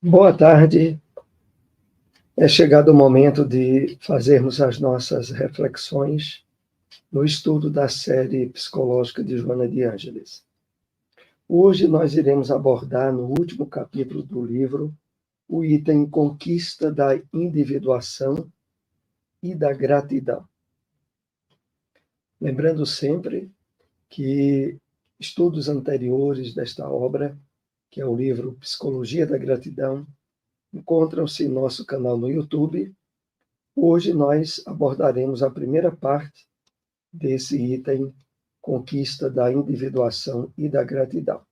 Boa tarde. É chegado o momento de fazermos as nossas reflexões no estudo da série psicológica de Joana de Ângeles. Hoje nós iremos abordar no último capítulo do livro o item Conquista da Individuação e da Gratidão. Lembrando sempre que estudos anteriores desta obra, que é o livro Psicologia da Gratidão, encontram-se em nosso canal no YouTube. Hoje nós abordaremos a primeira parte desse item, Conquista da Individuação e da Gratidão.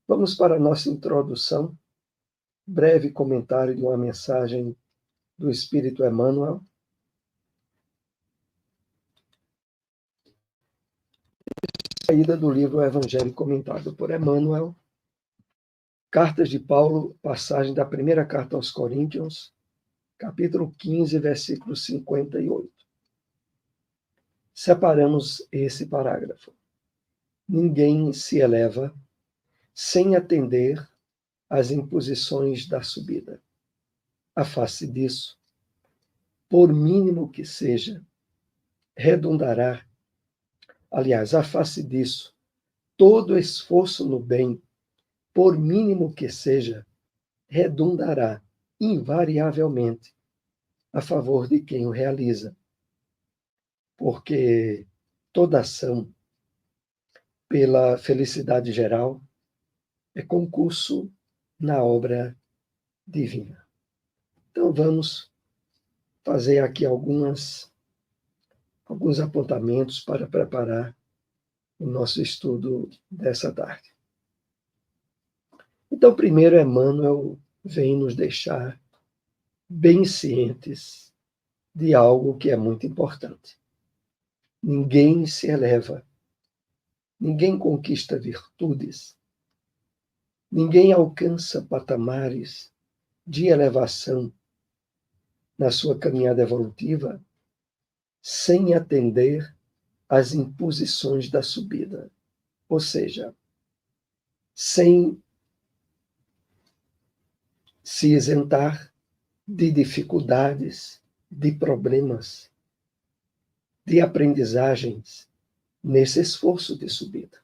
Vamos para a nossa introdução, breve comentário de uma mensagem do Espírito Emmanuel. Saída do livro Evangelho comentado por Emmanuel, Cartas de Paulo, passagem da primeira carta aos Coríntios, capítulo 15, versículo 58. Separamos esse parágrafo. Ninguém se eleva sem atender às imposições da subida. A face disso, por mínimo que seja, redundará. Aliás, a face disso, todo esforço no bem, por mínimo que seja, redundará invariavelmente a favor de quem o realiza. Porque toda ação pela felicidade geral é concurso na obra divina. Então vamos fazer aqui alguns apontamentos para preparar o nosso estudo dessa tarde. Então, primeiro, Emmanuel vem nos deixar bem cientes de algo que é muito importante. Ninguém se eleva, ninguém conquista virtudes, ninguém alcança patamares de elevação na sua caminhada evolutiva sem atender às imposições da subida, ou seja, sem se isentar de dificuldades, de problemas, de aprendizagens nesse esforço de subida.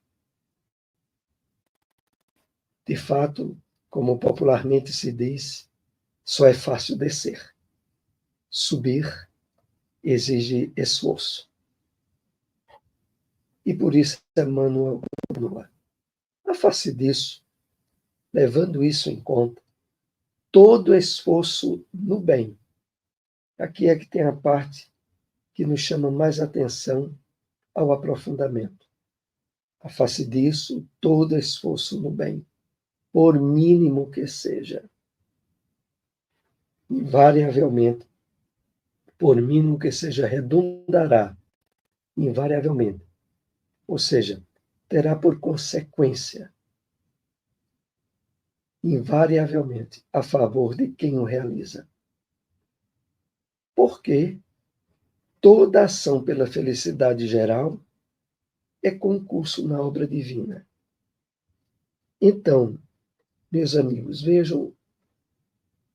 De fato, como popularmente se diz, só é fácil descer. Subir exige esforço. E por isso Emmanuel continua. A face disso, levando isso em conta, todo esforço no bem. Aqui é que tem a parte que nos chama mais atenção ao aprofundamento. A face disso, todo esforço no bem, por mínimo que seja, invariavelmente, por mínimo que seja, redundará, invariavelmente. Ou seja, terá por consequência, invariavelmente, a favor de quem o realiza. Porque toda ação pela felicidade geral é concurso na obra divina. Então, meus amigos, vejam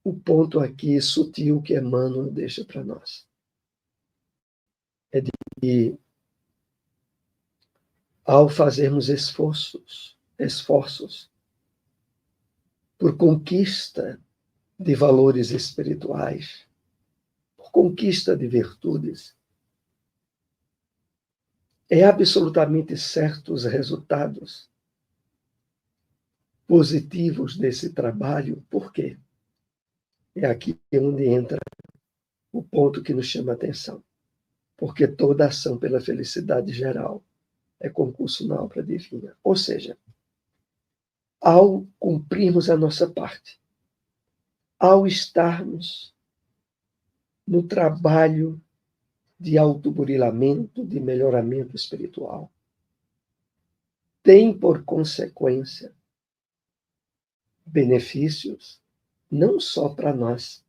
o ponto aqui sutil que Emmanuel deixa para nós. É de que, ao fazermos esforços por conquista de valores espirituais, por conquista de virtudes, é absolutamente certo os resultados positivos desse trabalho. Por quê? É aqui onde entra o ponto que nos chama a atenção. Porque toda ação pela felicidade geral é concurso na obra divina. Ou seja, ao cumprirmos a nossa parte, ao estarmos no trabalho de autoburilamento, de melhoramento espiritual, tem por consequência benefícios não só para nós,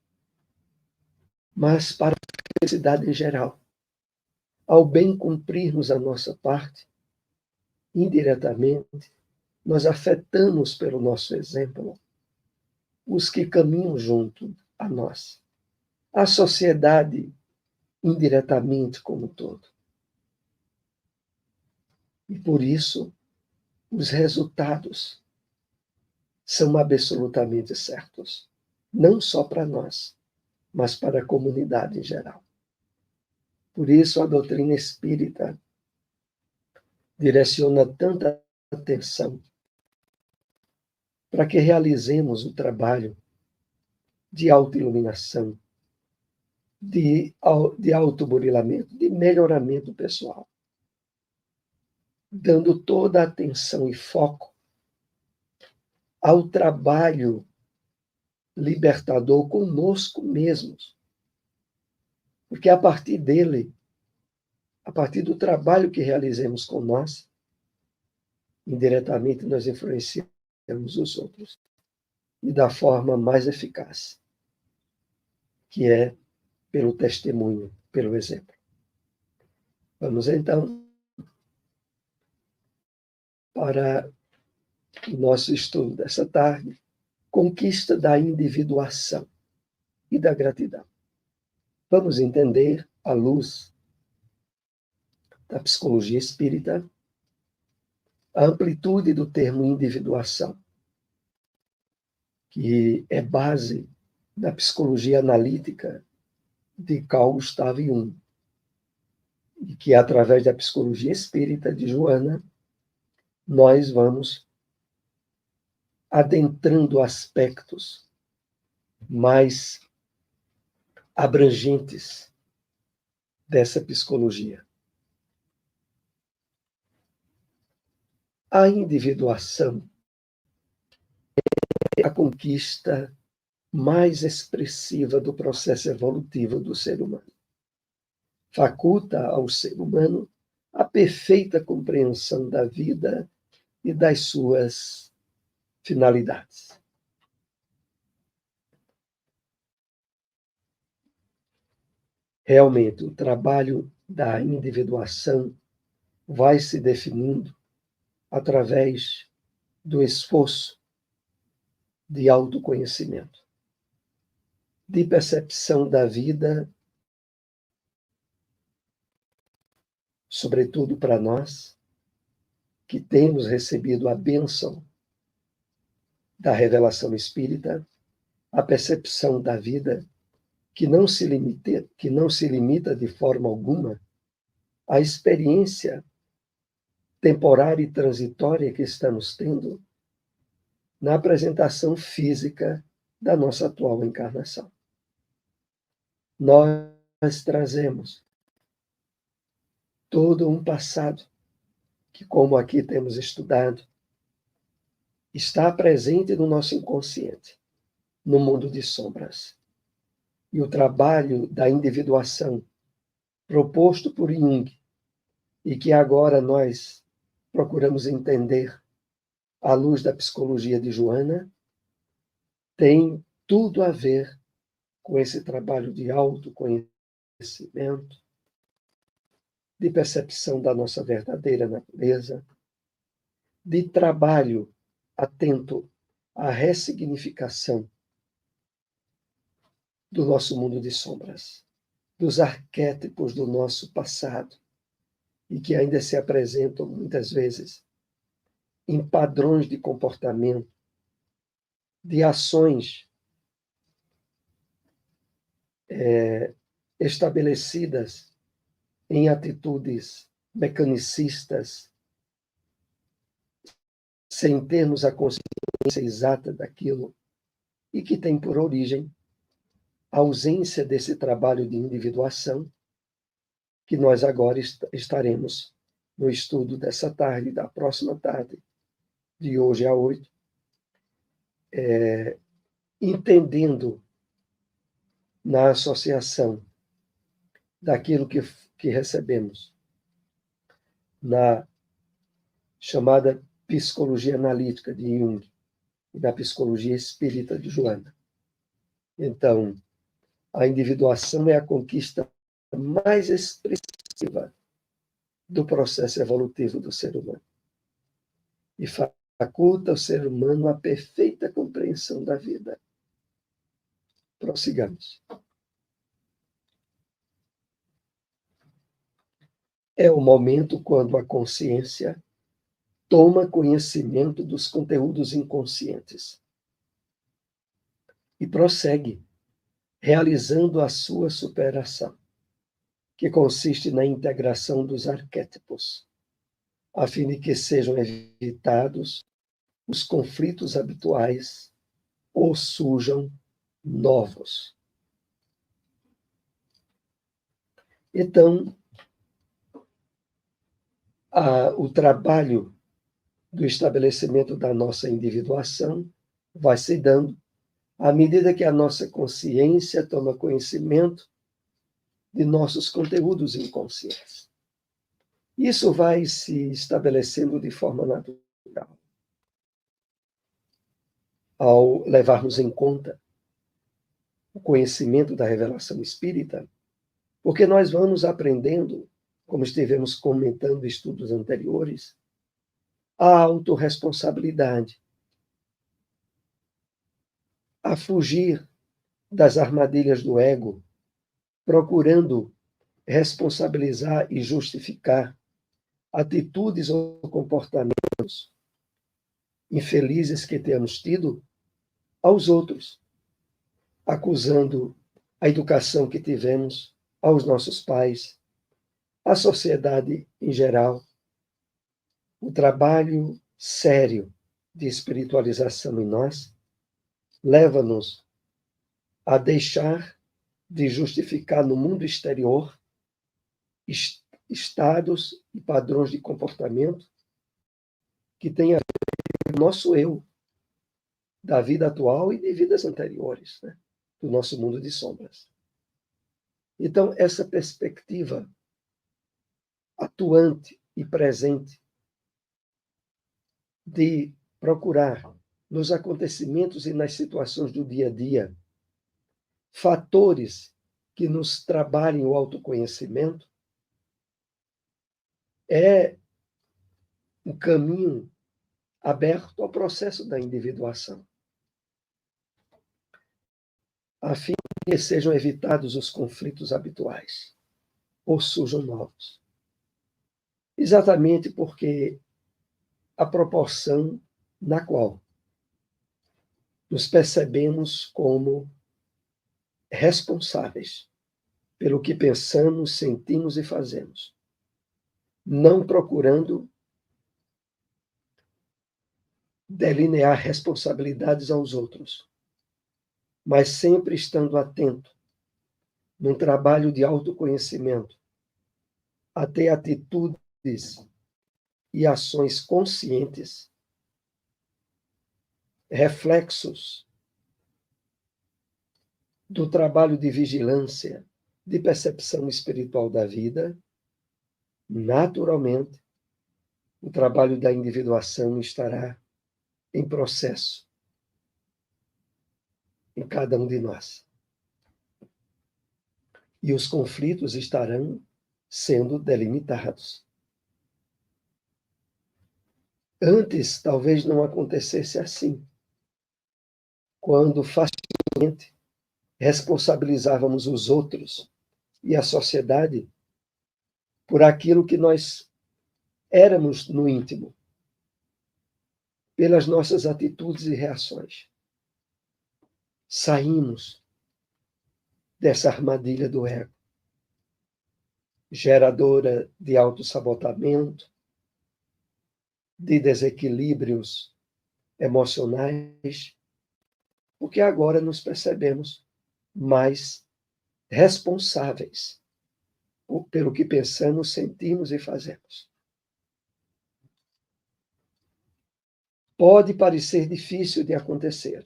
mas para a felicidade em geral. Ao bem cumprirmos a nossa parte, indiretamente, nós afetamos pelo nosso exemplo os que caminham junto a nós, a sociedade indiretamente como um todo. E por isso, os resultados são absolutamente certos, não só para nós, mas para a comunidade em geral. Por isso, a doutrina espírita direciona tanta atenção para que realizemos o trabalho de autoiluminação, de autoburilamento, de melhoramento pessoal, dando toda a atenção e foco ao trabalho libertador conosco mesmos. Porque a partir dele, a partir do trabalho que realizemos com nós, indiretamente nós influenciamos os outros. E da forma mais eficaz, que é pelo testemunho, pelo exemplo. Vamos então para o nosso estudo dessa tarde, conquista da individuação e da gratidão. Vamos entender, à luz da psicologia espírita, a amplitude do termo individuação, que é base da psicologia analítica de Carl Gustav Jung, e que, através da psicologia espírita de Joana, nós vamos adentrando aspectos mais abrangentes dessa psicologia. A individuação é a conquista mais expressiva do processo evolutivo do ser humano. Faculta ao ser humano a perfeita compreensão da vida e das suas finalidades. Realmente, o trabalho da individuação vai se definindo através do esforço de autoconhecimento, de percepção da vida, sobretudo para nós, que temos recebido a bênção da revelação espírita, a percepção da vida que não se limita de forma alguma à experiência temporária e transitória que estamos tendo na apresentação física da nossa atual encarnação. Nós trazemos todo um passado que, como aqui temos estudado, está presente no nosso inconsciente, no mundo de sombras. E o trabalho da individuação proposto por Jung, e que agora nós procuramos entender à luz da psicologia de Joana, tem tudo a ver com esse trabalho de autoconhecimento, de percepção da nossa verdadeira natureza, de trabalho atento à ressignificação do nosso mundo de sombras, dos arquétipos do nosso passado, e que ainda se apresentam muitas vezes em padrões de comportamento, de ações estabelecidas em atitudes mecanicistas, sem termos a consciência exata daquilo, e que tem por origem a ausência desse trabalho de individuação, que nós agora estaremos no estudo dessa tarde, da próxima tarde, de hoje a 8, entendendo na associação daquilo que recebemos na chamada psicologia analítica de Jung e da psicologia espírita de Joana. Então, a individuação é a conquista mais expressiva do processo evolutivo do ser humano e faculta ao ser humano a perfeita compreensão da vida Prossigamos. É o momento quando a consciência toma conhecimento dos conteúdos inconscientes e prossegue, realizando a sua superação, que consiste na integração dos arquétipos, a fim de que sejam evitados os conflitos habituais ou surjam novos. Então, o trabalho do estabelecimento da nossa individuação vai se dando à medida que a nossa consciência toma conhecimento de nossos conteúdos inconscientes. Isso vai se estabelecendo de forma natural. Ao levarmos em conta o conhecimento da revelação espírita, porque nós vamos aprendendo, como estivemos comentando em estudos anteriores, a autorresponsabilidade, a fugir das armadilhas do ego, procurando responsabilizar e justificar atitudes ou comportamentos infelizes que tenhamos tido aos outros, acusando a educação que tivemos aos nossos pais, à sociedade em geral. O trabalho sério de espiritualização em nós leva-nos a deixar de justificar no mundo exterior estados e padrões de comportamento que têm a ver com o nosso eu, da vida atual e de vidas anteriores, né? Do nosso mundo de sombras. Então, essa perspectiva atuante e presente de procurar nos acontecimentos e nas situações do dia a dia fatores que nos trabalhem o autoconhecimento é um caminho aberto ao processo da individuação, a fim de que sejam evitados os conflitos habituais ou surjam novos. Exatamente porque a proporção na qual nos percebemos como responsáveis pelo que pensamos, sentimos e fazemos, não procurando delinear responsabilidades aos outros, mas sempre estando atento, num trabalho de autoconhecimento, a ter atitudes e ações conscientes, reflexos do trabalho de vigilância, de percepção espiritual da vida. Naturalmente, o trabalho da individuação estará em processo em cada um de nós. E os conflitos estarão sendo delimitados. Antes, talvez não acontecesse assim, quando facilmente responsabilizávamos os outros e a sociedade por aquilo que nós éramos no íntimo, pelas nossas atitudes e reações. Saímos dessa armadilha do ego, geradora de autossabotamento, de desequilíbrios emocionais, porque agora nos percebemos mais responsáveis pelo que pensamos, sentimos e fazemos. Pode parecer difícil de acontecer,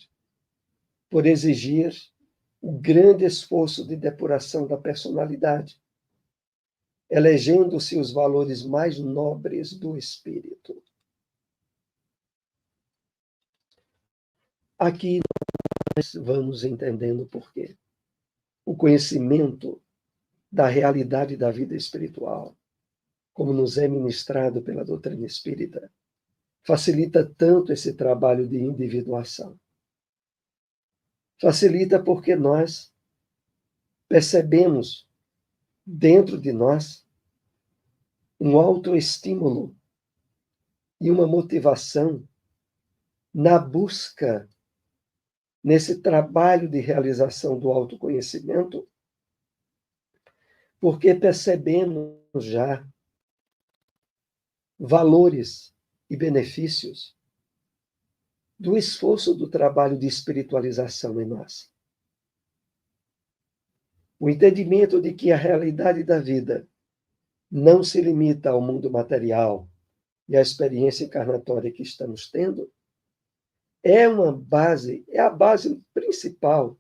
por exigir um grande esforço de depuração da personalidade, elegendo-se os valores mais nobres do espírito. Aqui nós vamos entendendo por quê. O conhecimento da realidade da vida espiritual, como nos é ministrado pela doutrina espírita, facilita tanto esse trabalho de individuação. Facilita porque nós percebemos dentro de nós um autoestímulo e uma motivação na busca, nesse trabalho de realização do autoconhecimento, porque percebemos já valores e benefícios do esforço do trabalho de espiritualização em nós. O entendimento de que a realidade da vida não se limita ao mundo material e à experiência encarnatória que estamos tendo, é a base principal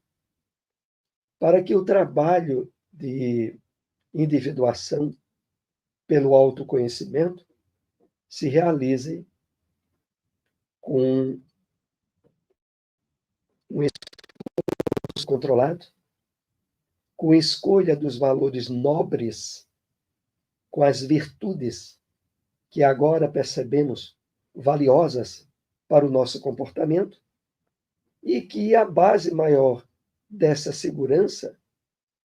para que o trabalho de individuação pelo autoconhecimento se realize com um esforço controlado, com escolha dos valores nobres, com as virtudes que agora percebemos valiosas para o nosso comportamento, e que a base maior dessa segurança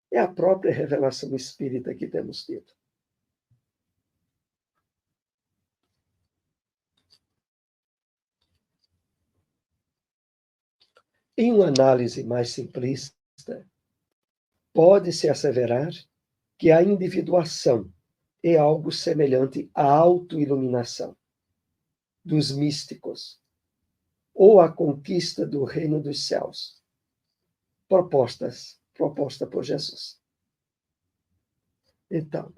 é a própria revelação espírita que temos tido. Em uma análise mais simplista, pode-se asseverar que a individuação é algo semelhante à autoiluminação dos místicos ou à conquista do reino dos céus, proposta por Jesus. Então,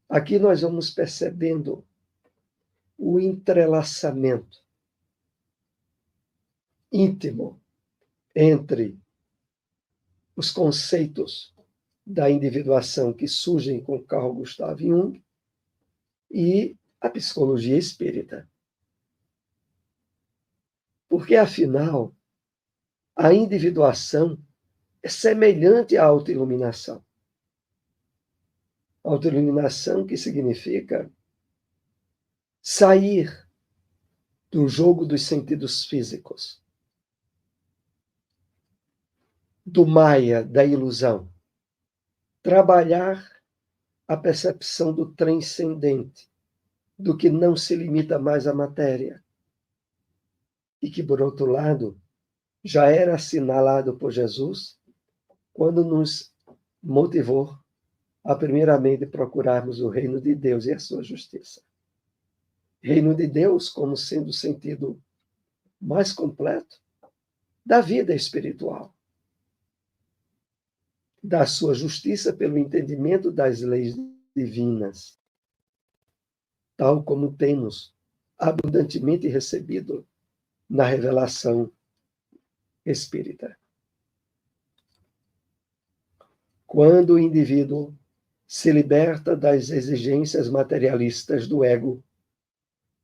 aqui nós vamos percebendo o entrelaçamento íntimo entre os conceitos da individuação que surgem com Carl Gustav Jung e a psicologia espírita. Porque, afinal, a individuação é semelhante à autoiluminação. Autoiluminação que significa sair do jogo dos sentidos físicos, do Maya, da ilusão. Trabalhar a percepção do transcendente, do que não se limita mais à matéria. E que, por outro lado, já era assinalado por Jesus quando nos motivou a, primeiramente, procurarmos o reino de Deus e a sua justiça. Reino de Deus como sendo o sentido mais completo da vida espiritual, da sua justiça pelo entendimento das leis divinas, tal como temos abundantemente recebido na revelação espírita. Quando o indivíduo se liberta das exigências materialistas do ego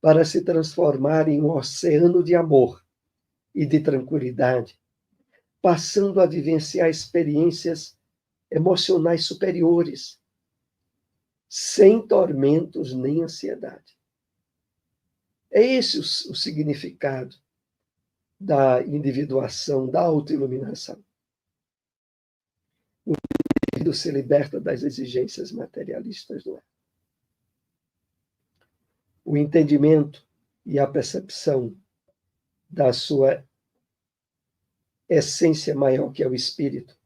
para se transformar em um oceano de amor e de tranquilidade, passando a vivenciar experiências emocionais superiores, sem tormentos nem ansiedade. É esse o significado da individuação, da autoiluminação. O indivíduo se liberta das exigências materialistas do ego. O entendimento e a percepção da sua essência maior, que é o espírito,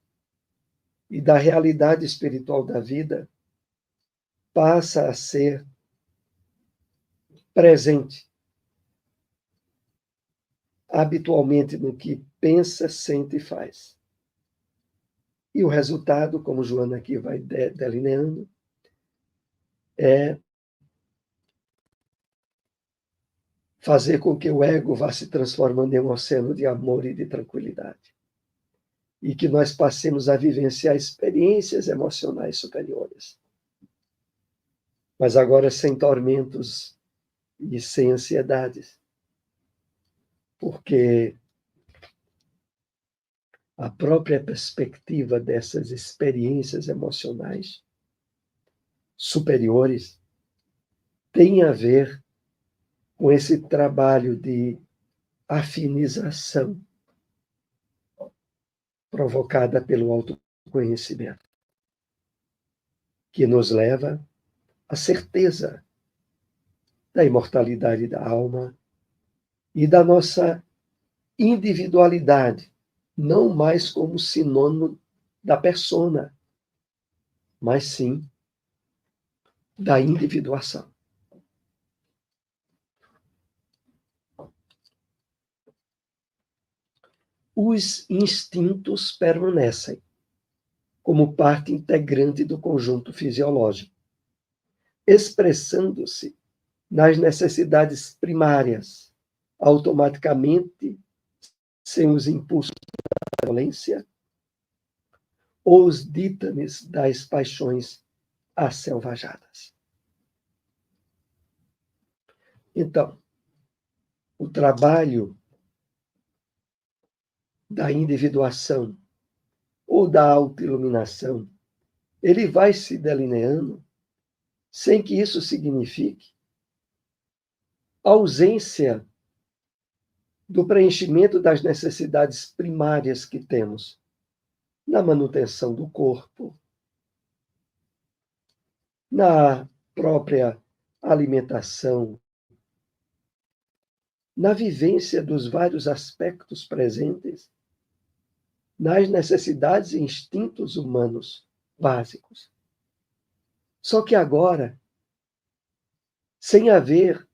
e da realidade espiritual da vida, passa a ser presente habitualmente no que pensa, sente e faz. E o resultado, como Joana aqui vai delineando, é fazer com que o ego vá se transformando em um oceano de amor e de tranquilidade. E que nós passemos a vivenciar experiências emocionais superiores. Mas agora sem tormentos e sem ansiedades. Porque a própria perspectiva dessas experiências emocionais superiores tem a ver com esse trabalho de afinização provocada pelo autoconhecimento, que nos leva à certeza da imortalidade da alma e da nossa individualidade, não mais como sinônimo da persona, mas sim da individuação. Os instintos permanecem como parte integrante do conjunto fisiológico, expressando-se nas necessidades primárias, automaticamente, sem os impulsos da violência ou os dítames das paixões asselvajadas. Então, o trabalho da individuação ou da autoiluminação, ele vai se delineando sem que isso signifique ausência do preenchimento das necessidades primárias que temos na manutenção do corpo, na própria alimentação, na vivência dos vários aspectos presentes, nas necessidades e instintos humanos básicos. Só que agora, sem haver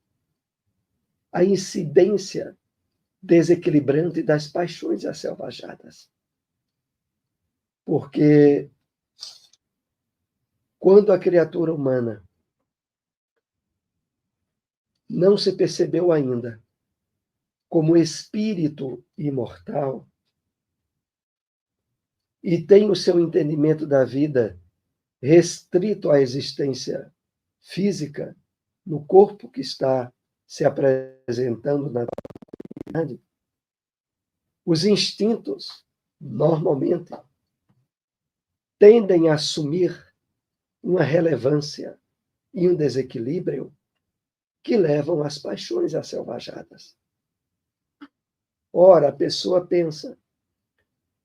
a incidência desequilibrante das paixões asselvajadas. Porque quando a criatura humana não se percebeu ainda como espírito imortal e tem o seu entendimento da vida restrito à existência física, no corpo que está se apresentando na humanidade, os instintos, normalmente, tendem a assumir uma relevância e um desequilíbrio que levam às paixões asselvajadas. Ora, a pessoa pensa,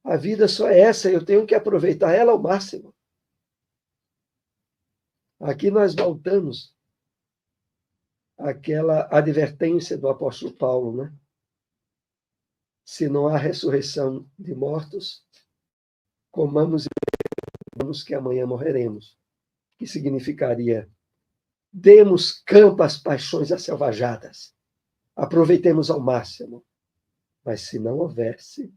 a vida só é essa, eu tenho que aproveitar ela ao máximo. Aqui nós voltamos àquela advertência do apóstolo Paulo, né? Se não há ressurreição de mortos, comamos e bebamos que amanhã morreremos. Que significaria, demos campo às paixões asselvajadas, aproveitemos ao máximo. Mas se não houvesse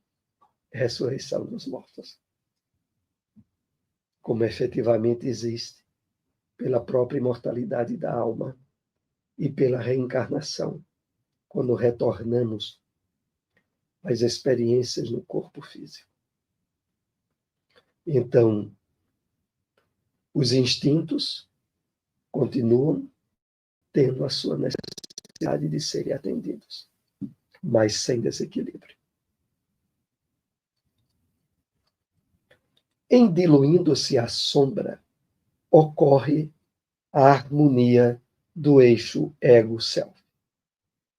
ressurreição dos mortos, como efetivamente existe, pela própria imortalidade da alma e pela reencarnação, quando retornamos às experiências no corpo físico. Então, os instintos continuam tendo a sua necessidade de serem atendidos, mas sem desequilíbrio. Em diluindo-se a sombra, ocorre a harmonia do eixo ego-self.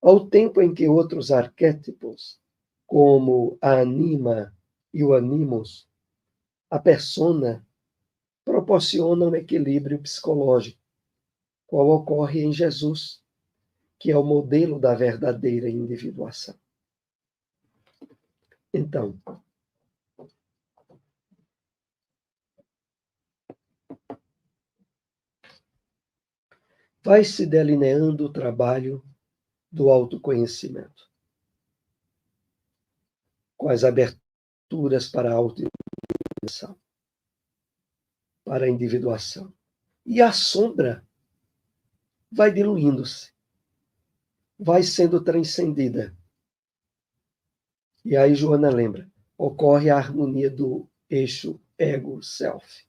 Ao tempo em que outros arquétipos, como a anima e o animus, a persona, proporcionam equilíbrio psicológico, qual ocorre em Jesus, que é o modelo da verdadeira individuação. Então, vai se delineando o trabalho do autoconhecimento, com as aberturas para a autoiluminação, para a individuação. E a sombra vai diluindo-se, vai sendo transcendida. E aí Joana lembra, ocorre a harmonia do eixo ego-self.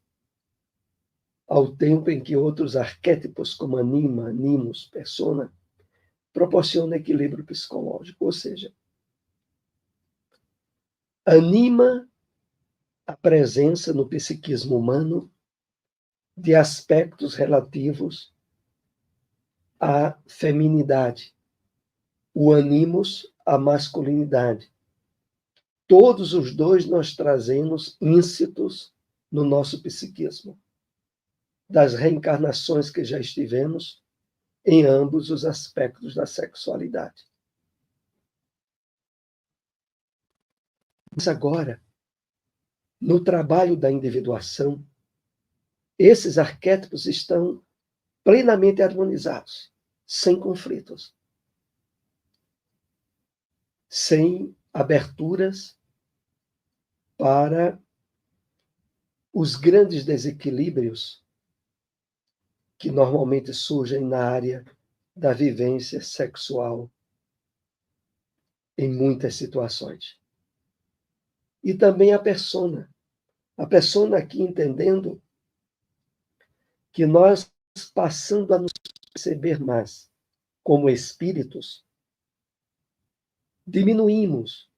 Ao tempo em que outros arquétipos, como anima, animus, persona, proporcionam equilíbrio psicológico, ou seja, anima a presença no psiquismo humano de aspectos relativos à feminidade, o animus, a masculinidade, todos os dois nós trazemos íncitos no nosso psiquismo, das reencarnações que já estivemos em ambos os aspectos da sexualidade. Mas agora, no trabalho da individuação, esses arquétipos estão plenamente harmonizados, sem conflitos, sem aberturas para os grandes desequilíbrios que normalmente surgem na área da vivência sexual em muitas situações. E também a persona aqui entendendo que nós, passando a nos perceber mais como espíritos, diminuímos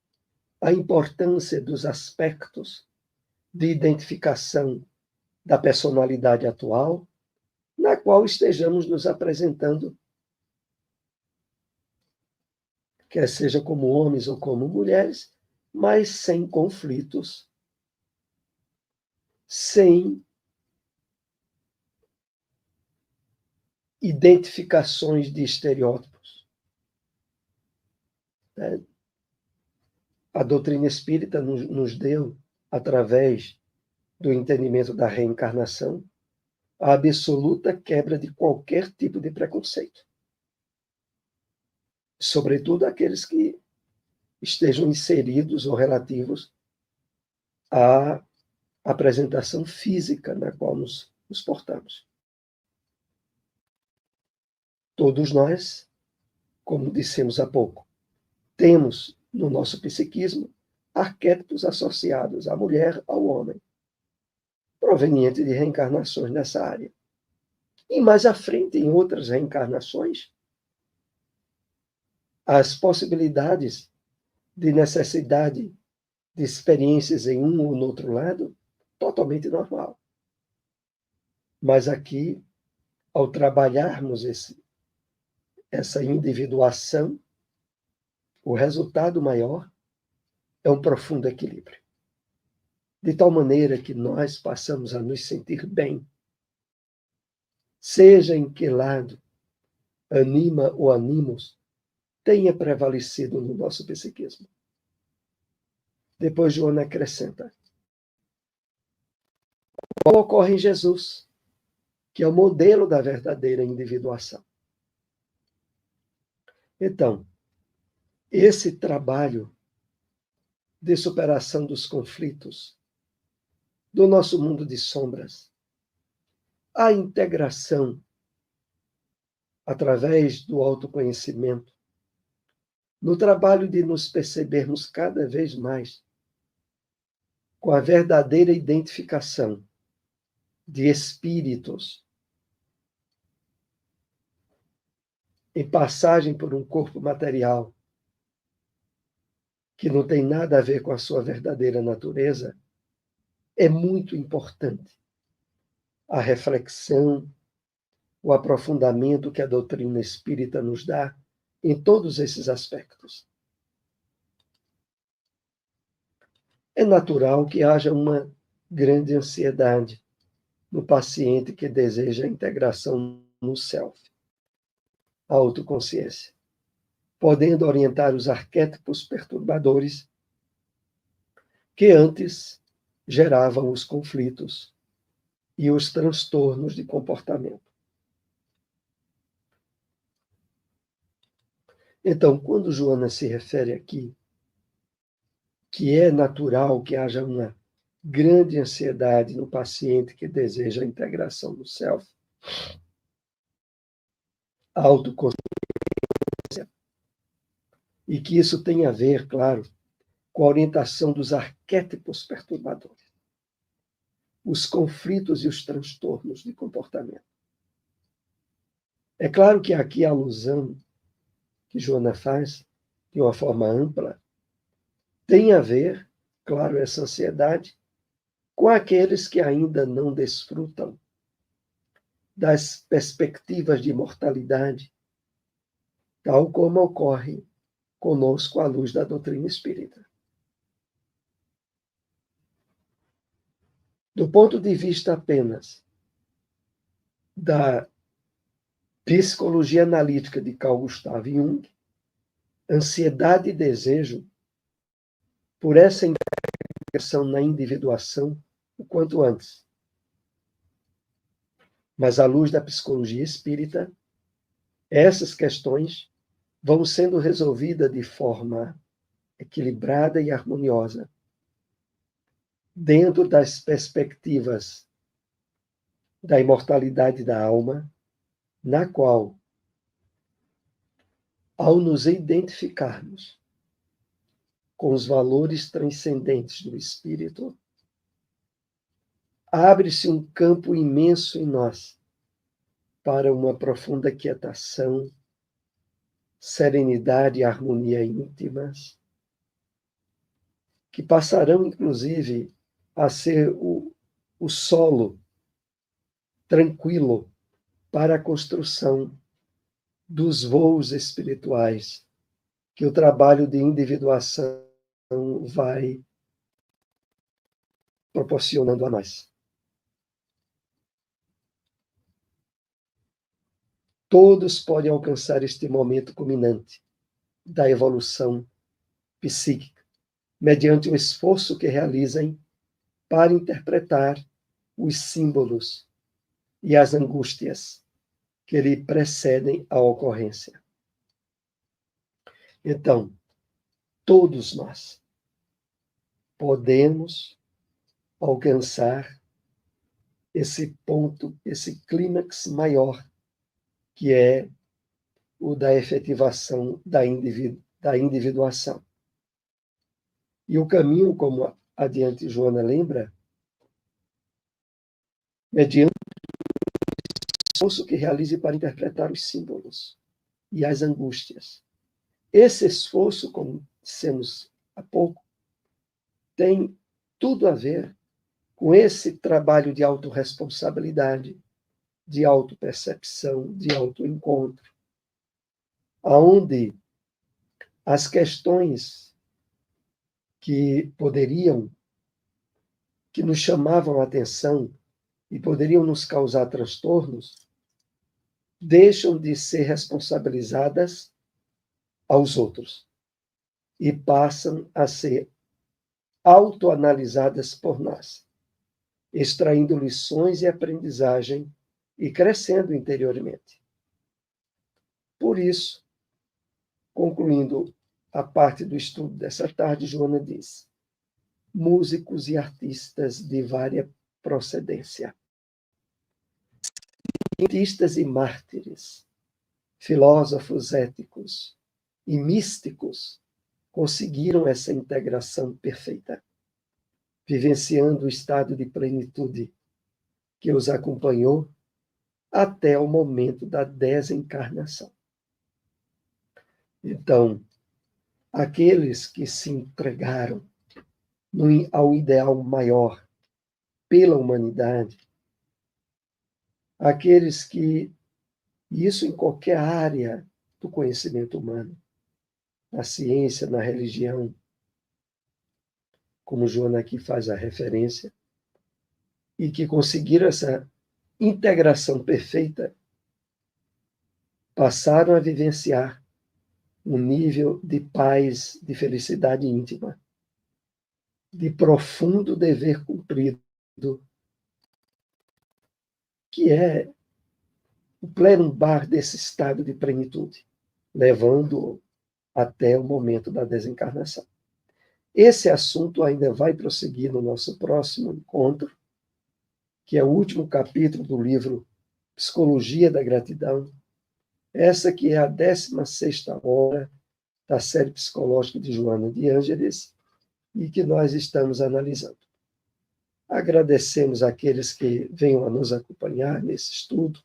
a importância dos aspectos de identificação da personalidade atual, na qual estejamos nos apresentando, quer seja como homens ou como mulheres, mas sem conflitos, sem identificações de estereótipos. A doutrina espírita nos deu, através do entendimento da reencarnação, a absoluta quebra de qualquer tipo de preconceito. Sobretudo aqueles que estejam inseridos ou relativos à apresentação física na qual nos portamos. Todos nós, como dissemos há pouco, temos no nosso psiquismo arquétipos associados à mulher, ao homem, provenientes de reencarnações nessa área. E mais à frente, em outras reencarnações, as possibilidades de necessidade de experiências em um ou no outro lado, totalmente normal. Mas aqui, ao trabalharmos essa individuação, o resultado maior é um profundo equilíbrio. De tal maneira que nós passamos a nos sentir bem, seja em que lado anima ou animos tenha prevalecido no nosso psiquismo. Depois Joana acrescenta: qual ocorre em Jesus, que é o modelo da verdadeira individuação. Então, esse trabalho de superação dos conflitos do nosso mundo de sombras, a integração através do autoconhecimento, no trabalho de nos percebermos cada vez mais com a verdadeira identificação de espíritos em passagem por um corpo material que não tem nada a ver com a sua verdadeira natureza, é muito importante a reflexão, o aprofundamento que a doutrina espírita nos dá em todos esses aspectos. É natural que haja uma grande ansiedade no paciente que deseja a integração no self, a autoconsciência, podendo orientar os arquétipos perturbadores que antes geravam os conflitos e os transtornos de comportamento. Então, quando Joana se refere aqui que é natural que haja uma grande ansiedade no paciente que deseja a integração do self, a autoconsciência, e que isso tem a ver, claro, com a orientação dos arquétipos perturbadores, os conflitos e os transtornos de comportamento. É claro que aqui a alusão que Joana faz, de uma forma ampla, tem a ver, claro, essa ansiedade, com aqueles que ainda não desfrutam das perspectivas de imortalidade, tal como ocorre conosco à luz da doutrina espírita. Do ponto de vista apenas da psicologia analítica de Carl Gustav Jung, ansiedade e desejo por essa integração na individuação o quanto antes. Mas, à luz da psicologia espírita, essas questões vão sendo resolvidas de forma equilibrada e harmoniosa, dentro das perspectivas da imortalidade da alma, na qual, ao nos identificarmos com os valores transcendentes do espírito, abre-se um campo imenso em nós para uma profunda quietação, serenidade e harmonia íntimas, que passarão, inclusive, a ser o solo tranquilo para a construção dos voos espirituais que o trabalho de individuação vai proporcionando a nós. Todos podem alcançar este momento culminante da evolução psíquica, mediante o esforço que realizem para interpretar os símbolos e as angústias que lhe precedem a ocorrência. Então, todos nós podemos alcançar esse ponto, esse clímax maior, que é o da efetivação da individuação. E o caminho, como adiante Joana lembra, mediante o esforço que realize para interpretar os símbolos e as angústias. Esse esforço, como dissemos há pouco, tem tudo a ver com esse trabalho de autorresponsabilidade, de autopercepção, de autoencontro, aonde as questões que nos chamavam a atenção e poderiam nos causar transtornos, deixam de ser responsabilizadas aos outros e passam a ser autoanalisadas por nós, extraindo lições e aprendizagem e crescendo interiormente. Por isso, concluindo a parte do estudo dessa tarde, Joana diz: músicos e artistas de vária procedência, cientistas e mártires, filósofos éticos e místicos conseguiram essa integração perfeita, vivenciando o estado de plenitude que os acompanhou até o momento da desencarnação. Então, aqueles que se entregaram ao ideal maior pela humanidade, aqueles que, isso em qualquer área do conhecimento humano, na ciência, na religião, como Joana aqui faz a referência, e que conseguiram essa integração perfeita, passaram a vivenciar um nível de paz, de felicidade íntima, de profundo dever cumprido, que é o plenombar desse estado de plenitude, levando até o momento da desencarnação. Esse assunto ainda vai prosseguir no nosso próximo encontro, que é o último capítulo do livro Psicologia da Gratidão, essa que é a 16ª hora da série psicológica de Joana de Ângeles e que nós estamos analisando. Agradecemos àqueles que venham a nos acompanhar nesse estudo.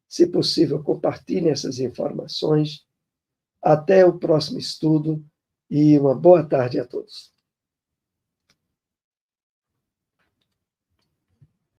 Se possível, compartilhem essas informações. Até o próximo estudo e uma boa tarde a todos.